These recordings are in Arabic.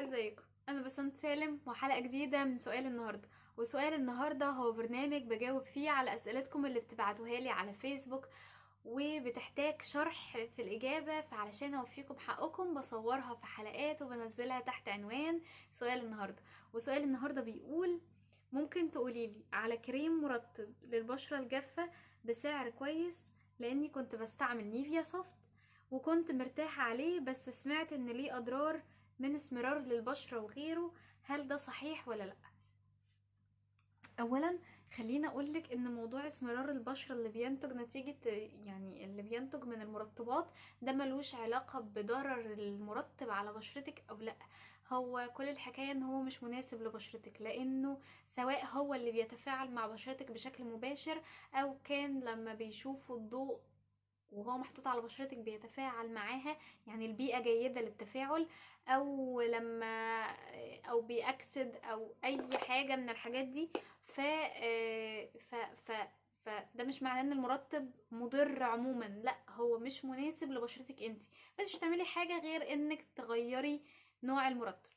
ازيكم؟ انا بسنت سالم وحلقة جديدة من سؤال النهاردة. وسؤال النهاردة هو برنامج بجاوب فيه على اسئلتكم اللي بتبعتوها لي على فيسبوك، وبتحتاج شرح في الاجابة، فعلشان اوفيكم حقكم بصورها في حلقات وبنزلها تحت عنوان سؤال النهاردة. وسؤال النهاردة بيقول: ممكن تقوليلي على كريم مرطب للبشرة الجافة بسعر كويس، لاني كنت بستعمل نيفيا سوفت وكنت مرتاحة عليه، بس سمعت ان ليه اضرار من اسمرار للبشرة وغيره. هل ده صحيح ولا لا؟ اولا خلينا اقولك ان موضوع اسمرار البشرة اللي بينتج نتيجة، يعني اللي بينتج من المرطبات، ده ملوش علاقة بضرر المرطب على بشرتك او لا. هو كل الحكاية ان هو مش مناسب لبشرتك، لانه سواء هو اللي بيتفاعل مع بشرتك بشكل مباشر، او كان لما بيشوفوا الضوء وهو محطوط على بشرتك بيتفاعل معاها، يعني البيئة جيدة للتفاعل، او لما او بيأكسد او اي حاجة من الحاجات دي. ف ف ف فده مش معناه ان المرطب مضر عموما، لا، هو مش مناسب لبشرتك انت، بس مش تعملي حاجة غير انك تغيري نوع المرطب.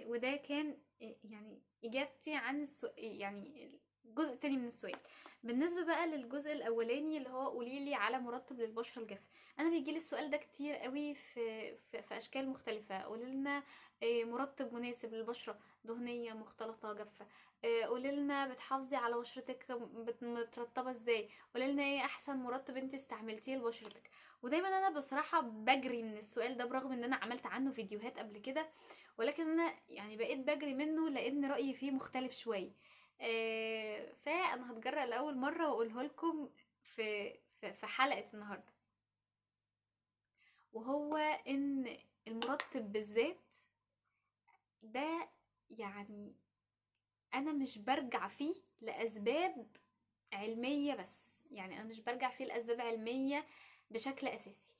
وده كان يعني اجابتي عن السؤال، يعني الجزء التاني من السؤال. بالنسبة بقى للجزء الاولاني اللي هو قوليلي على مرطب للبشرة الجافة، انا بيجيلي السؤال ده كتير قوي في اشكال مختلفة. قوليلنا مرطب مناسب للبشرة دهنية مختلطة جافة، قوليلنا بتحافظي على بشرتك مترطبة ازاي، قوليلنا ايه احسن مرطب انت استعملتيه لبشرتك. ودايما انا بصراحة بجري من السؤال ده، برغم ان انا عملت عنه فيديوهات قبل كده، ولكن انا يعني بقيت بجري منه لان رأيي فيه مختلف شوية. فانا هتجرأ لاول مرة واقوله لكم في حلقة النهاردة، وهو ان المرطب بالذات ده، يعني انا مش برجع فيه لاسباب علمية بس، يعني انا مش برجع فيه لاسباب علمية بشكل اساسي.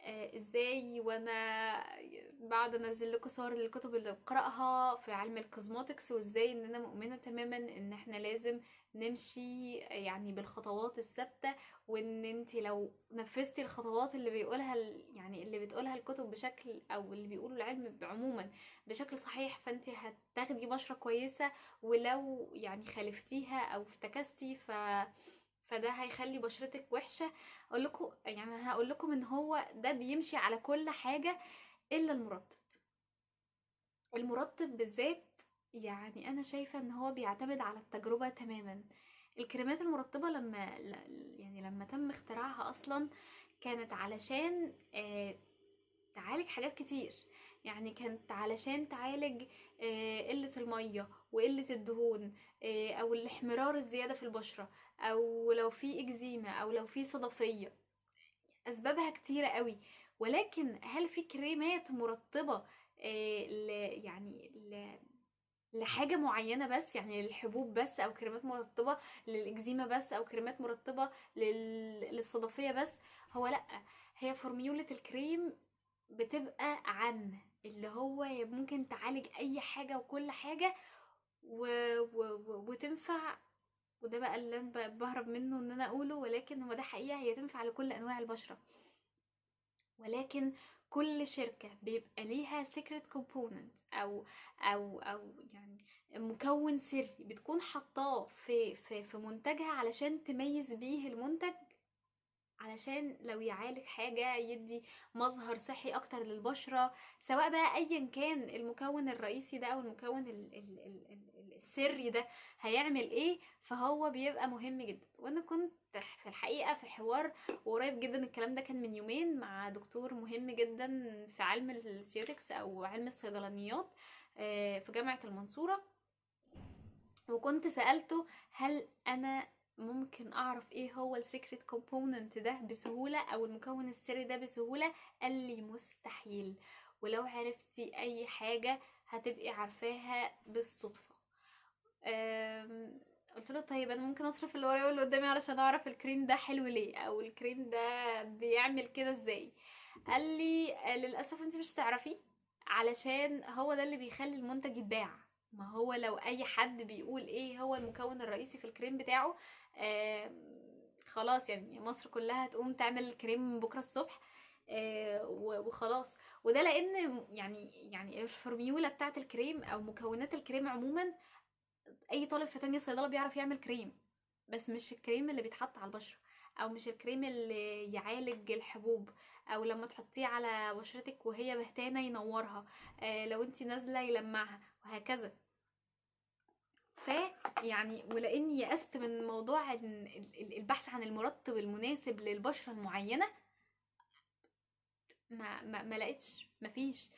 ازاي وانا بعد انزل لكم صور للكتب اللي بقراها في علم الكوزماتكس، وازاي ان انا مؤمنه تماما ان احنا لازم نمشي يعني بالخطوات الثابته، وان انت لو نفذتي الخطوات اللي بيقولها يعني اللي بتقولها الكتب بشكل، او اللي بيقوله العلم عموما بشكل صحيح، فانت هتاخدي بشره كويسه. ولو يعني خالفتيها او افتكستي فده هيخلي بشرتك وحشه. اقول لكم، يعني هقول لكم ان هو ده بيمشي على كل حاجه الا المرطب. المرطب بالذات يعني انا شايفه ان هو بيعتمد على التجربه تماما. الكريمات المرطبه يعني لما تم اختراعها اصلا كانت علشان تعالج حاجات كتير. يعني كانت علشان تعالج قلة المية وقلة الدهون، او الاحمرار الزيادة في البشرة، او لو في اكزيما، او لو في صدفية. اسبابها كتيرة قوي. ولكن هل في كريمات مرطبة يعني لحاجة معينة بس، يعني للحبوب بس، او كريمات مرطبة للاكزيما بس، او كريمات مرطبة للصدفية بس؟ هو لأ، هي فورميولة الكريم بتبقى عامة، اللي هو هي ممكن تعالج اي حاجة وكل حاجة وتنفع. وده بقى اللي انا بهرب منه ان انا اقوله، ولكن هو ده حقيقة، هي تنفع لكل انواع البشرة. ولكن كل شركة بيبقى ليها secret component، او يعني مكون سري بتكون حطاه في منتجها علشان تميز بيه المنتج، علشان لو يعالج حاجة يدي مظهر صحي اكتر للبشرة. سواء بقى ايا كان المكون الرئيسي ده او المكون السري ده هيعمل ايه، فهو بيبقى مهم جدا. وانا كنت في الحقيقة في حوار وقريب جدا، الكلام ده كان من يومين، مع دكتور مهم جدا في علم السيوتكس او علم الصيدلانيات في جامعة المنصورة. وكنت سألته هل انا ممكن اعرف ايه هو السيكريت كومبوننت ده بسهولة، او المكون السري ده بسهولة. قال لي مستحيل، ولو عرفتي اي حاجة هتبقي عارفاها بالصدفة. قلت له طيب انا ممكن اصرف اللي ورايا واللي قدامي علشان اعرف الكريم ده حلو ليه، او الكريم ده بيعمل كده ازاي. قال لي للاسف انت مش تعرفيه، علشان هو ده اللي بيخلي المنتج يتباع. ما هو لو اي حد بيقول ايه هو المكون الرئيسي في الكريم بتاعه، خلاص يعني مصر كلها تقوم تعمل الكريم بكرة الصبح. وخلاص. وده لان يعني الفورميولا بتاعه الكريم او مكونات الكريم عموما، اي طالب في تانية صيدله بيعرف يعمل كريم، بس مش الكريم اللي بيتحط على البشره، او مش الكريم اللي يعالج الحبوب، او لما تحطيه على بشرتك وهي بهتانه ينورها، لو انتي نازله يلمعها، وهكذا. ف يعني ولاني يأست من موضوع البحث عن المرطب المناسب للبشره المعينه، ما لقيتش، مفيش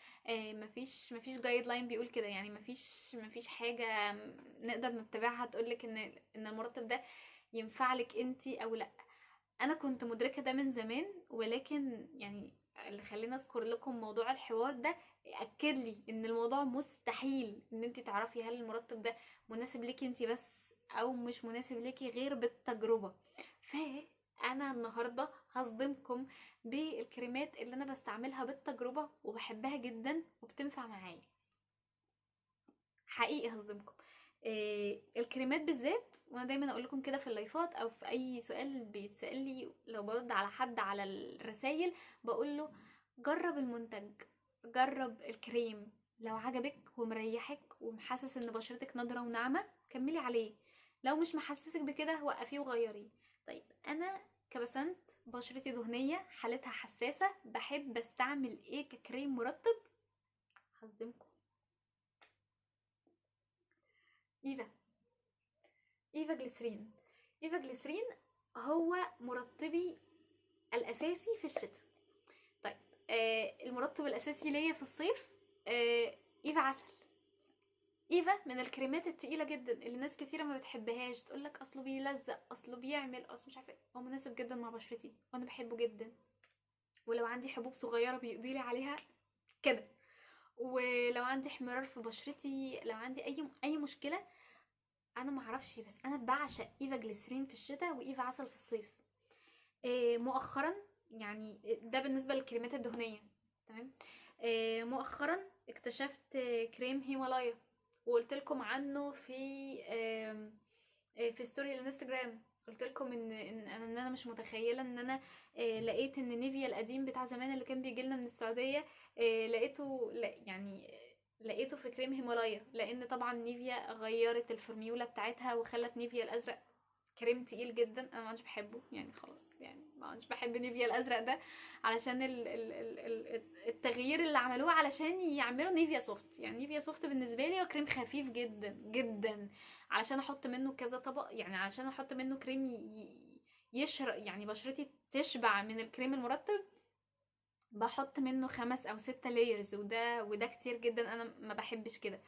جايد لاين بيقول كده، يعني مفيش حاجه نقدر نتبعها تقولك ان المرطب ده ينفع لك انتي او لا. انا كنت مدركه ده من زمان، ولكن يعني اللي خلينا اذكر لكم موضوع الحوار ده اكد لي ان الموضوع مستحيل ان انتي تعرفي هل المرطب ده مناسب ليكي انتي بس او مش مناسب ليكي غير بالتجربه. فانا النهارده هصدمكم بالكريمات اللي انا بستعملها بالتجربه وبحبها جدا وبتنفع معايا، حقيقي هصدمكم. الكريمات بالذات، وانا دايما اقول لكم كده في اللايفات او في اي سؤال بيتسال لي لو برد على حد على الرسايل، بقول له جرب المنتج، جرب الكريم، لو عجبك ومريحك ومحسس ان بشرتك نضره وناعمه كملي عليه، لو مش محسسك بكده وقفيه وغيريه. طيب انا كبسنت بشرتي دهنيه حالتها حساسه، بحب استعمل ايه ككريم مرطب؟ هصدمكم، ايفا. ايفا جليسرين. ايفا جليسرين هو مرطبي الاساسي في الشتاء. طيب المرطب الاساسي ليا في الصيف ايفا عسل. ايفا من الكريمات التقيله جدا اللي ناس كتيره ما بتحبهاش، تقولك اصله بيلزق، اصله بيعمل، اصله مش عارفه ايه. هو مناسب جدا مع بشرتي وانا بحبه جدا، ولو عندي حبوب صغيره بيقضيلي عليها كده، ولو عندي احمرار في بشرتي، لو عندي اي مشكله. انا معرفش، بس انا بعشق ايفا جليسرين في الشتاء وايفا عسل في الصيف. مؤخرا، يعني ده بالنسبه للكريمات الدهنيه، تمام. مؤخرا اكتشفت كريم هيمالايا، وقلت لكم عنه في ستوري الانستجرام. قلت لكم ان انا مش متخيله ان انا لقيت ان نيفيا القديم بتاع زمان اللي كان بيجي لنا من السعوديه، لقيته يعني لقيته في كريم هيمالايا، لان طبعا نيفيا غيرت الفورميولا بتاعتها وخلت نيفيا الازرق كريم تقيل جدا. انا ما عادش بحبه يعني، خلاص يعني ما عادش بحب نيفيا الازرق ده، علشان التغيير اللي عملوه علشان يعملوا نيفيا سوفت. يعني نيفيا سوفت بالنسبه لي هو كريم خفيف جدا جدا، علشان احط منه كذا طبق، يعني علشان احط منه كريم يشرق يعني بشرتي تشبع من الكريم المرطب، بحط منه 5 أو 6 لايرز، وده كتير جدا، انا ما بحبش كده.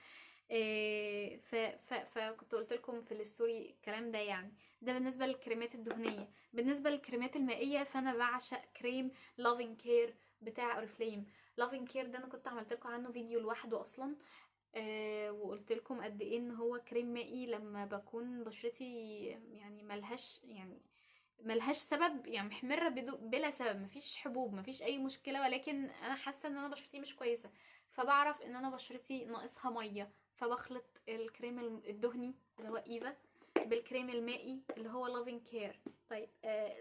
فكنت قلت لكم في الستوري الكلام ده. يعني ده بالنسبه للكريمات الدهنيه. بالنسبه للكريمات المائيه، فانا بعشق كريم لافين كير بتاع اوريفليم. لافين كير ده انا كنت عملت لكم عنه فيديو لوحده اصلا، وقلت لكم قد ايه ان هو كريم مائي لما بكون بشرتي يعني ملهاش سبب، يعني محمرة بلا سبب، مفيش حبوب، مفيش اي مشكلة، ولكن انا حاسة ان انا بشرتي مش كويسة، فبعرف ان انا بشرتي ناقصها مية، فبخلط الكريم الدهني اللي هو ايفا بالكريم المائي اللي هو لافين كير. طيب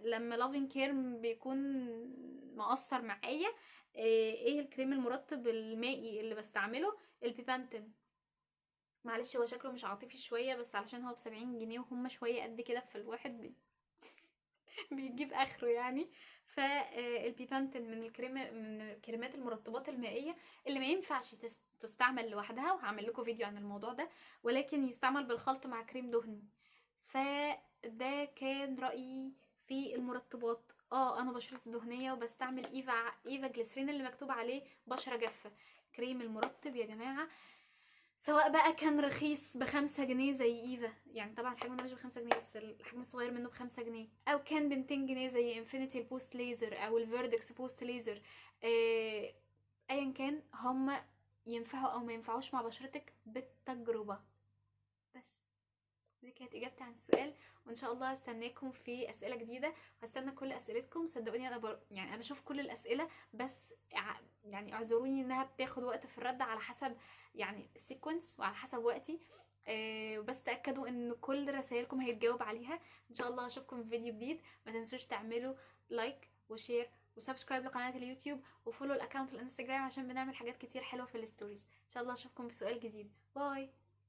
لما لافين كير بيكون مقصر معايا، ايه الكريم المرطب المائي اللي بستعمله؟ البيبانتين. معلش هو شكله مش عاطفي شوية، بس علشان هو ب70 جنيه وهم شوية قد كده، في الواحد بيجيب اخره يعني. فالبيبانتين من الكريمات المرطبات المائيه اللي ما ينفعش تستعمل لوحدها، وهعمل لكم فيديو عن الموضوع ده، ولكن يستعمل بالخلط مع كريم دهني. فده كان رايي في المرطبات. انا بشرتي دهنيه وبستعمل ايفا جليسرين اللي مكتوب عليه بشره جافه. كريم المرطب يا جماعه، سواء بقى كان رخيص ب5 جنيه زي ايفا، يعني طبعا الحجم ده مش ب5 جنيه، بس الحجم الصغير منه ب5 جنيه، او كان ب200 جنيه زي انفينيتي البوست ليزر او الفيردكس بوست ليزر. ايا كان، هما ينفعوا او ما ينفعوش مع بشرتك بالتجربة. بس دي كانت اجابتي عن السؤال، وان شاء الله هستناكم في اسئله جديده، وهستنى كل اسئلتكم. صدقوني انا يعني انا بشوف كل الاسئله، بس يعني اعذروني انها بتاخد وقت في الرد على حسب يعني السيكونس وعلى حسب وقتي. بس تاكدوا ان كل رسائلكم هيتجاوب عليها ان شاء الله. اشوفكم في فيديو جديد، ما تنسوش تعملوا لايك وشير وسبسكرايب لقناه اليوتيوب، وفولو الاكونت الانستجرام عشان بنعمل حاجات كتير حلوه في الستوريز. ان شاء الله اشوفكم بسؤال جديد. باي.